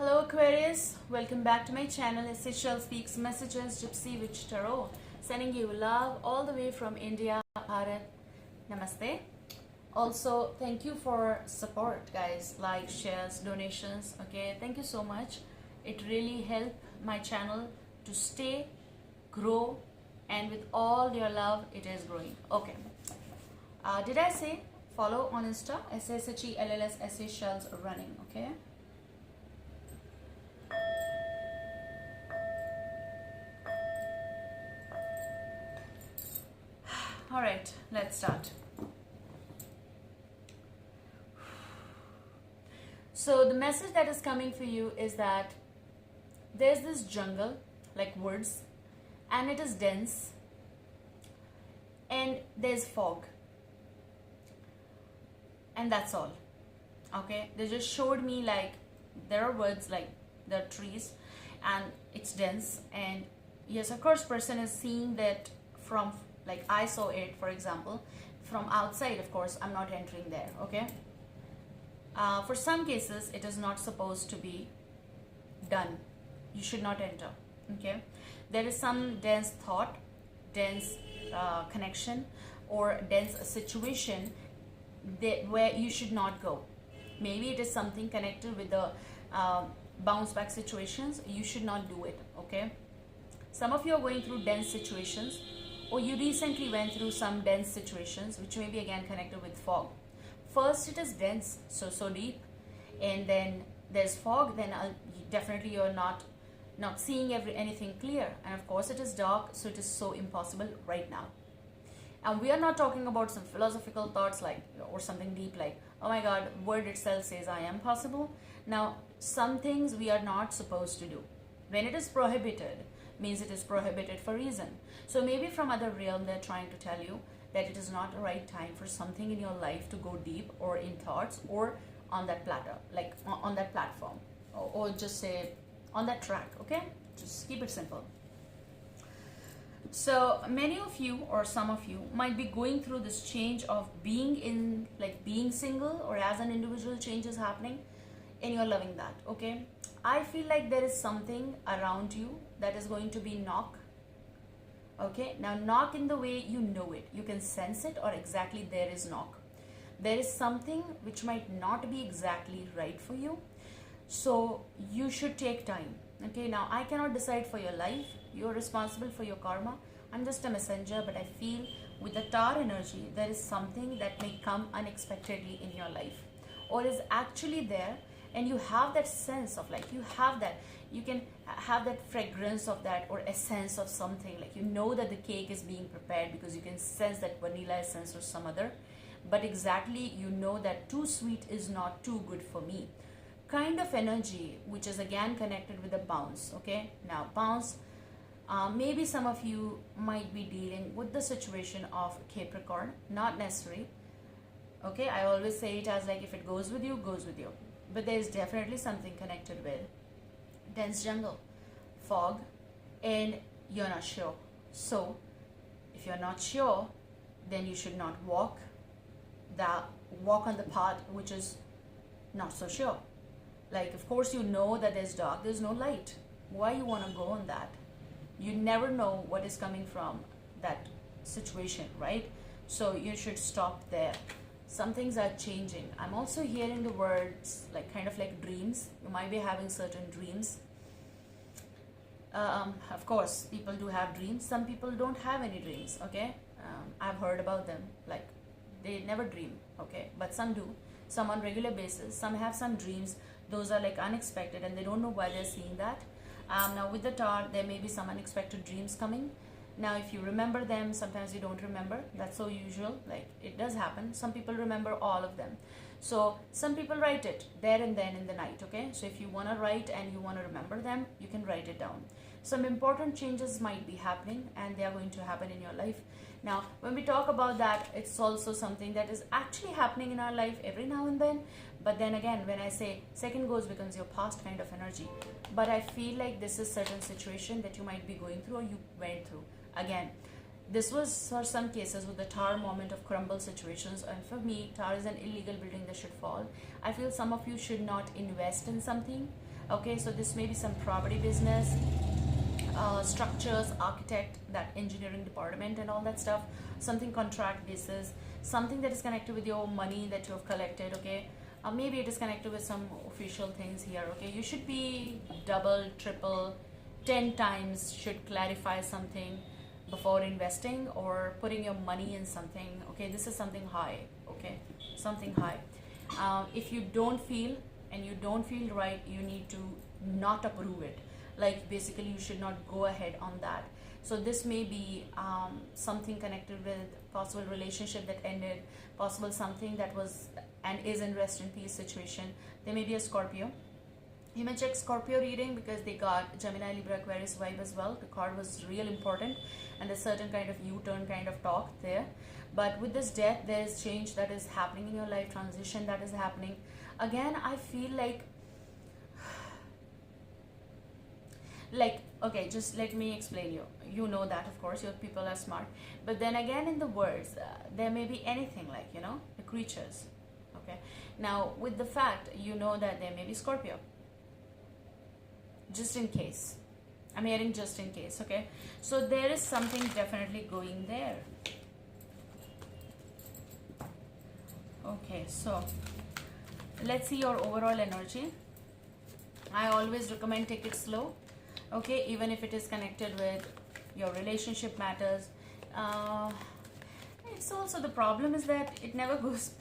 Hello Aquarius, welcome back to my channel Essential Speaks Messages Gypsy Witch Tarot, sending you love all the way from India, Bharat. Namaste. Also, thank you for support guys, like, shares, donations, okay, thank you so much. It really helped my channel to stay, grow, and with all your love, it is growing. Okay, did I say follow on Insta? SSHELLS Essentials Running, okay? All right, let's start. So the message that is coming for you is that there's this jungle, like woods, and it is dense, and there's fog, and that's all. Okay, they just showed me like there are woods, like there are trees, and it's dense, and yes, of course, person is seeing that from, like I saw it, for example, from outside. Of course, I'm not entering there, okay? For some cases, it is not supposed to be done. You should not enter, okay? There is some dense thought, dense connection, or dense situation where you should not go. Maybe it is something connected with the bounce back situations. You should not do it, okay? Some of you are going through dense situations, or you recently went through some dense situations which may be again connected with fog. First it is dense, so deep, and then there's fog, then definitely you're not seeing anything clear, and of course it is dark, so it is so impossible right now. And we are not talking about some philosophical thoughts like, or something deep like, oh my god, word itself says I am possible. Now some things we are not supposed to do. When it is prohibited, means it is prohibited for a reason. So maybe from other realm they're trying to tell you that it is not the right time for something in your life to go deep, or in thoughts, or on that platter, like on that platform, or just say on that track, okay? Just keep it simple. So many of you, or some of you, might be going through this change of being in, like being single, or as an individual change is happening, and you're loving that, okay? I feel like there is something around you that is going to be knock. Okay, now knock in the way you know it. You can sense it, or exactly there is knock. There is something which might not be exactly right for you. So you should take time. Okay, now I cannot decide for your life. You're responsible for your karma. I'm just a messenger, but I feel with the Tower energy, there is something that may come unexpectedly in your life, or is actually there. And you have that sense of, like, you have that, you can have that fragrance of that, or essence of something, like you know that the cake is being prepared because you can sense that vanilla essence or some other, but exactly you know that too sweet is not too good for me kind of energy, which is again connected with the bounce. Okay, now bounce, maybe some of you might be dealing with the situation of Capricorn, not necessary. Okay, I always say it as like, if it goes with you, goes with you. But there is definitely something connected with dense jungle, fog, and you're not sure. So if you're not sure, then you should not walk on the path which is not so sure. Like, of course you know that there's dark, there's no light. Why you want to go on that? You never know what is coming from that situation, right? So you should stop there. Some things are changing. I'm also hearing the words like kind of like dreams. You might be having certain dreams. Of course, people do have dreams. Some people don't have any dreams, okay? I've heard about them, like they never dream, okay? But some do, some on regular basis. Some have some dreams. Those are like unexpected, and they don't know why they're seeing that. Now with the Tower, there may be some unexpected dreams coming. Now if you remember them, sometimes you don't remember. That's so usual, like it does happen. Some people remember all of them. So some people write it there and then in the night, okay? So if you want to write and you want to remember them, you can write it down. Some important changes might be happening, and they are going to happen in your life. Now when we talk about that, it's also something that is actually happening in our life every now and then. But then again, when I say second goes becomes your past kind of energy. But I feel like this is certain situation that you might be going through, or you went through. Again, this was for some cases with the Tower moment of crumble situations, and for me, Tower is an illegal building that should fall. I feel some of you should not invest in something Okay, so this may be some property business, structures, architect, that engineering department and all that stuff, something contract basis, something that is connected with your money that you have collected. Okay, maybe it is connected with some official things here. Okay, you should be double, triple, 10 times should clarify something before investing or putting your money in something. Okay, this is something high. Okay, something high. If you don't feel and you don't feel right, you need to not approve it. Like basically you should not go ahead on that. So this may be something connected with possible relationship that ended, possible something that was and is in rest in peace situation. There may be a Scorpio. You may check Scorpio reading because they got Gemini, Libra, Aquarius vibe as well. The card was real important and a certain kind of U-turn kind of talk there. But with this death, there is change that is happening in your life, transition that is happening. Again, I feel like, okay, just let me explain you. You know that, of course, your people are smart. But then again, in the words, there may be anything like, you know, the creatures. Okay. Now, with the fact, you know that there may be Scorpio. Just in case. I'm hearing just in case, okay? So there is something definitely going there. Okay, so let's see your overall energy. I always recommend take it slow, okay? Even if it is connected with your relationship matters. It's also the problem is that it never goes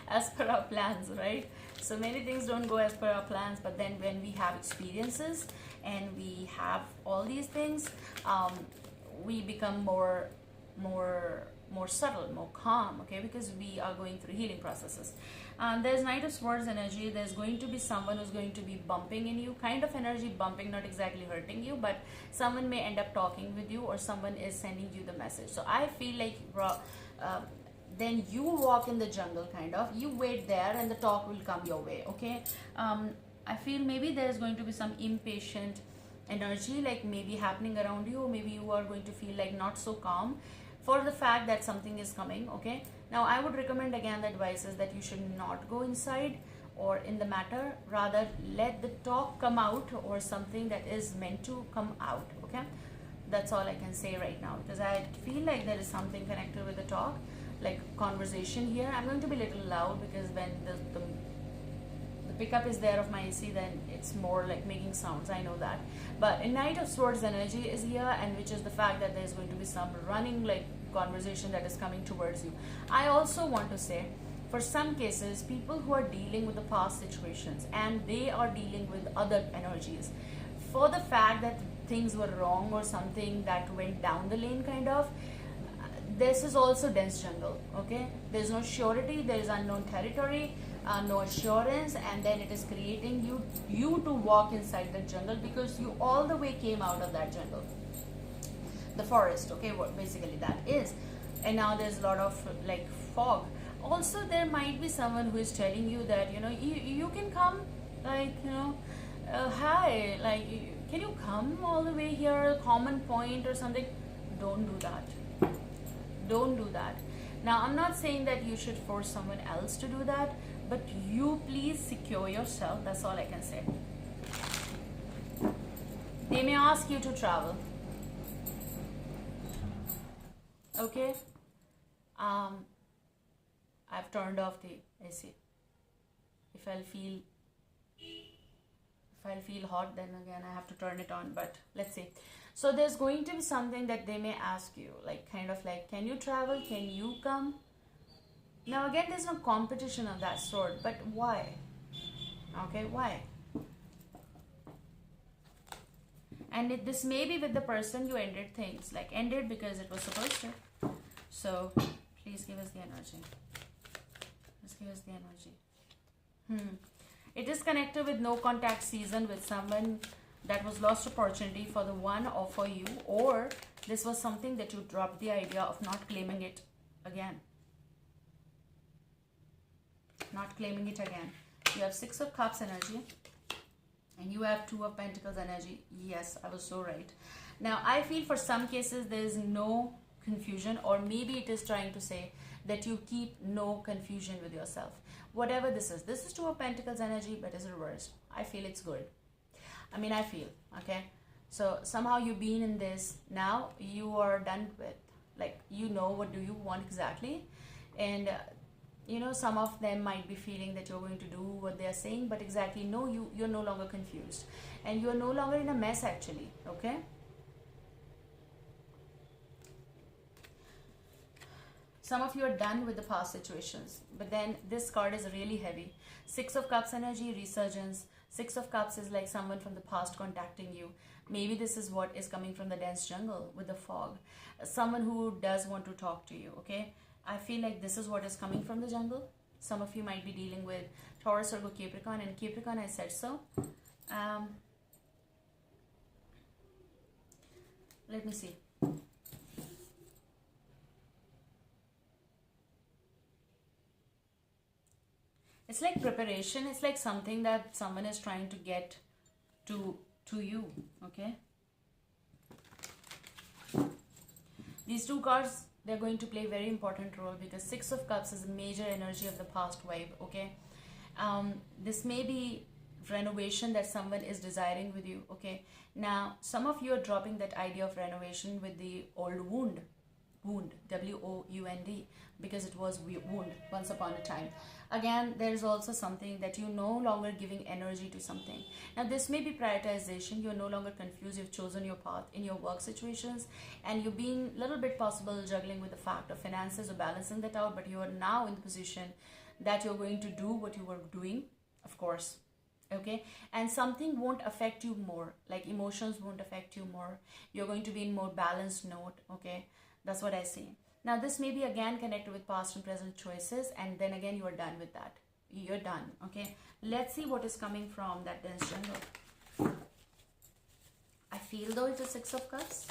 as per our plans, right? So many things don't go as per our plans, but then when we have experiences and we have all these things, we become more subtle, more calm, okay, because we are going through healing processes. There's Knight of Swords energy. There's going to be someone who's going to be bumping in you, kind of energy bumping, not exactly hurting you, but someone may end up talking with you or someone is sending you the message. So I feel like then you walk in the jungle, kind of, you wait there and the talk will come your way, okay? I feel maybe there's going to be some impatient energy, like maybe happening around you, or maybe you are going to feel like not so calm for the fact that something is coming, okay? Now I would recommend again the advice is that you should not go inside or in the matter, rather let the talk come out or something that is meant to come out, okay? That's all I can say right now, because I feel like there is something connected with the talk, like conversation here. I'm going to be a little loud because when the pickup is there of my AC, then it's more like making sounds, I know that. But a Knight of Swords energy is here, and which is the fact that there's going to be some running like conversation that is coming towards you. I also want to say, for some cases, people who are dealing with the past situations and they are dealing with other energies, for the fact that things were wrong or something that went down the lane, kind of, this is also dense jungle, okay? There's no surety, there is unknown territory, no assurance, and then it is creating you to walk inside the jungle because you all the way came out of that jungle, the forest, okay? What basically that is. And now there's a lot of like fog. Also there might be someone who is telling you that, you know, you can come, like, you know, hi, like, can you come all the way here, common point or something. Don't do that. Don't do that. Now, I'm not saying that you should force someone else to do that, but you please secure yourself. That's all I can say. They may ask you to travel. Okay? I've turned off the AC. If I'll feel hot, then again I have to turn it on, but let's see. So there's going to be something that they may ask you, like kind of like, can you travel? Can you come? Now again, there's no competition of that sort, but why? Okay, why? And this may be with the person you ended things, like ended because it was supposed to. So please give us the energy. Please give us the energy. It is connected with no contact season with someone that was lost opportunity for the one or for you, or this was something that you dropped the idea of not claiming it again. Not claiming it again. You have 6 of Cups energy and you have 2 of Pentacles energy. Yes, I was so right. Now I feel for some cases there is no confusion, or maybe it is trying to say that you keep no confusion with yourself. Whatever this is 2 of Pentacles energy, but it's reversed. I feel it's good. I mean, I feel, okay? So somehow you've been in this, now you are done with, like, you know what do you want exactly. And you know, some of them might be feeling that you're going to do what they're saying, but exactly no, you're no longer confused, and you're no longer in a mess actually, okay? Some of you are done with the past situations, but then this card is really heavy. Six of Cups energy, resurgence. Six of Cups is like someone from the past contacting you. Maybe this is what is coming from the dense jungle with the fog. Someone who does want to talk to you, okay? I feel like this is what is coming from the jungle. Some of you might be dealing with Taurus or Capricorn, and Capricorn, I said so. Let me see. It's like preparation. It's like something that someone is trying to get to you, okay? These two cards, they're going to play a very important role because Six of Cups is a major energy of the past vibe, okay? This may be renovation that someone is desiring with you, okay? Now, some of you are dropping that idea of renovation with the old wound, W-O-U-N-D, because it was wound once upon a time. Again, there is also something that you're no longer giving energy to something. Now, this may be prioritization. You're no longer confused. You've chosen your path in your work situations, and you're being a little bit possible juggling with the fact of finances or balancing that out, but you are now in the position that you're going to do what you were doing, of course, okay? And something won't affect you more, like emotions won't affect you more. You're going to be in more balanced note, okay? That's what I see. Now, this may be again connected with past and present choices, and then again, you are done with that. You're done, okay? Let's see what is coming from that dense jungle. I feel though it's a Six of Cups,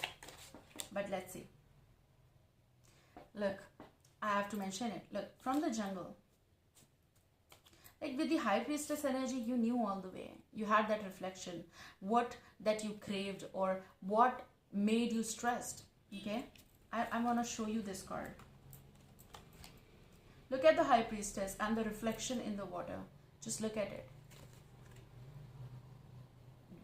but let's see. Look, I have to mention it. Look, from the jungle, like with the High Priestess energy, you knew all the way. You had that reflection, what that you craved or what made you stressed, okay? I want to show you this card. Look at the High Priestess and the reflection in the water. Just look at it.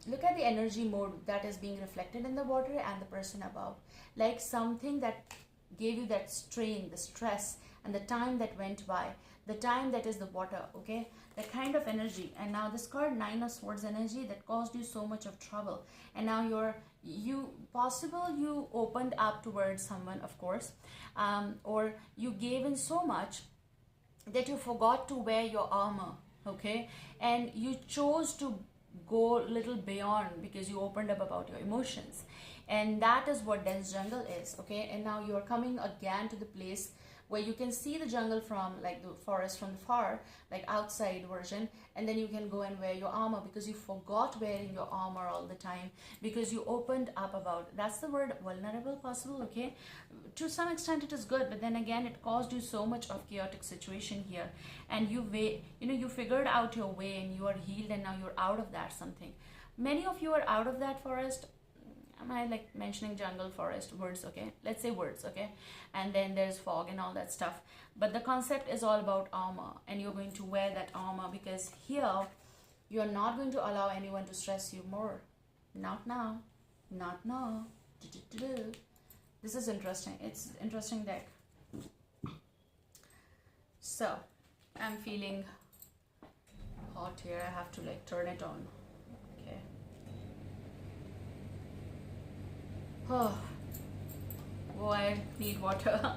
Look at the energy mode that is being reflected in the water and the person above. Like something that gave you that strain, the stress, and the time that went by. The time that is the water, okay? That kind of energy. And now this card, Nine of Swords energy, that caused you so much of trouble. And now you opened up towards someone, of course, or you gave in so much that you forgot to wear your armor, okay? And you chose to go a little beyond because you opened up about your emotions. And that is what dense jungle is, okay? And now you're coming again to the place where you can see the jungle from, like the forest from far, like outside version, and then you can go and wear your armor because you forgot wearing your armor all the time because you opened up about, that's the word, vulnerable possible, okay? To some extent it is good, but then again it caused you so much of chaotic situation here, and you figured out your way and you are healed, and now you're out of that something. Many of you are out of that forest. Am I like mentioning jungle, forest, words, okay? Let's say words, okay? And then there's fog and all that stuff. But the concept is all about armor, and you're going to wear that armor because here you're not going to allow anyone to stress you more. Not now. Not now. This is interesting. It's interesting deck. So, I'm feeling hot here. I have to like turn it on. Okay. Oh, I need water.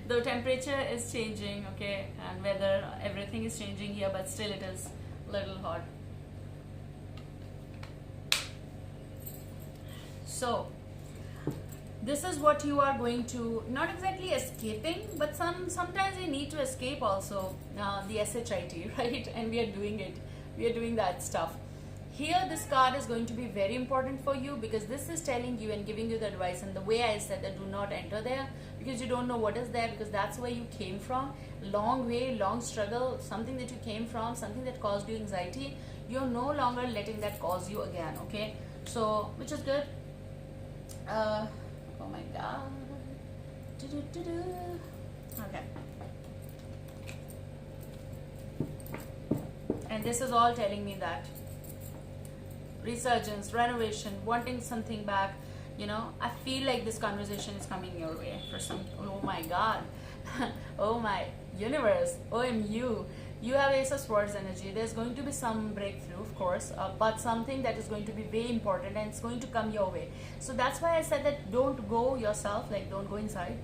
The temperature is changing, okay, and weather, everything is changing here, but still it is a little hot. So, this is what you are going to, not exactly escaping, but sometimes you need to escape also, the SHIT, right? And we are doing it. We are doing that stuff. Here, this card is going to be very important for you because this is telling you and giving you the advice. And the way I said that, do not enter there because you don't know what is there, because that's where you came from. Long way, long struggle, something that you came from, something that caused you anxiety. You're no longer letting that cause you again, okay? So, which is good. Oh my God. Okay. And this is all telling me that resurgence, renovation, wanting something back. I feel like this conversation is coming your way for some. Oh my god. Oh my universe, OMU. You have Ace of Swords energy. There's going to be some breakthrough, of course, but something that is going to be very important, and it's going to come your way. So that's why I said that don't go yourself, like don't go inside.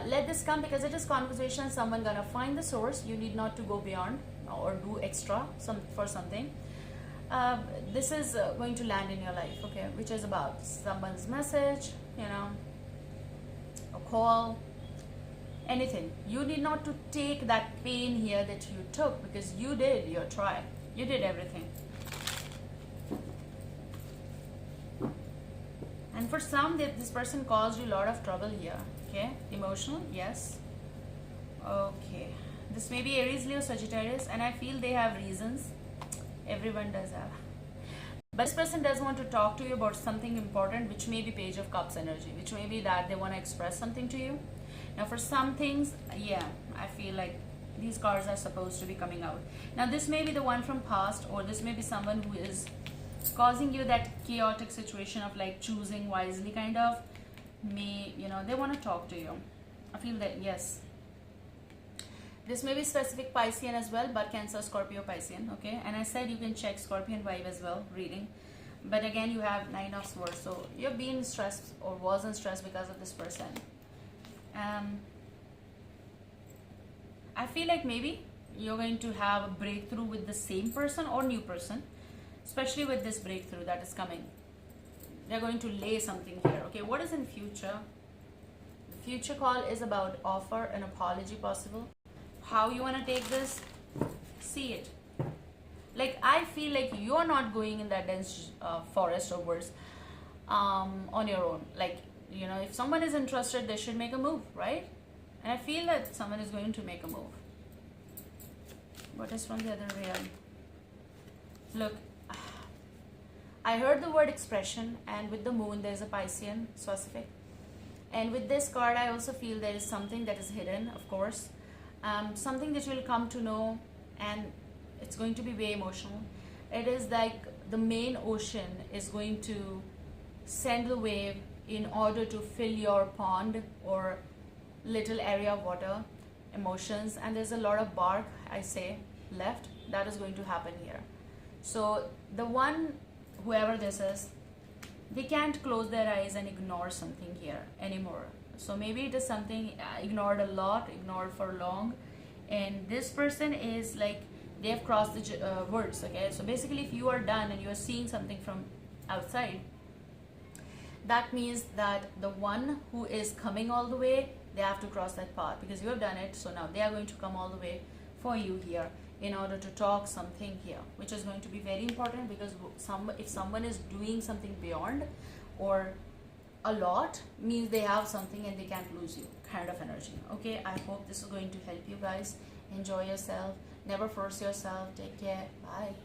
Let this come, because it is conversation. Someone gonna find the source. You need not to go beyond or do extra for something. This is going to land in your life, okay, which is about someone's message, a call, anything. You need not to take that pain here that you took, because you did your try. You did everything. And for some, this person caused you a lot of trouble here, okay? Emotional, yes. Okay. This may be Aries, Leo, Sagittarius, and I feel they have reasons. Everyone does have. But this person does want to talk to you about something important, which may be Page of Cups energy, which may be that they want to express something to you. Now for some things, yeah, I feel like these cards are supposed to be coming out. Now this may be the one from past, or this may be someone who is causing you that chaotic situation of like choosing wisely kind of. They want to talk to you. I feel that, yes. This may be specific Piscean as well, but Cancer, Scorpio, Piscean, okay? And I said you can check Scorpion vibe as well, reading. But again, you have Nine of Swords, so you're being stressed or wasn't stressed because of this person. I feel like maybe you're going to have a breakthrough with the same person or new person, especially with this breakthrough that is coming. They're going to lay something here, okay? What is in future? The future call is about offer, an apology possible. How you want to take this, see it. Like, I feel like you're not going in that dense forest or woods on your own. Like, if someone is interested, they should make a move, right? And I feel that someone is going to make a move. What is from the other realm? Look, I heard the word expression, and with the moon, there's a Piscean specific. And with this card, I also feel there is something that is hidden, of course. Something that you'll come to know, and it's going to be very emotional. It is like the main ocean is going to send the wave in order to fill your pond or little area of water, emotions, and there's a lot of bark, I say, left. That is going to happen here. So the one, whoever this is, they can't close their eyes and ignore something here anymore. So maybe it is something ignored a lot, ignored for long, and this person is like, they have crossed the words, okay? So basically, if you are done and you are seeing something from outside, that means that the one who is coming all the way, they have to cross that path, because you have done it. So now they are going to come all the way for you here in order to talk something here, which is going to be very important, because if someone is doing something beyond or a lot, means they have something and they can't lose you kind of energy, okay? I hope this is going to help you guys. Enjoy yourself, never force yourself. Take care, bye.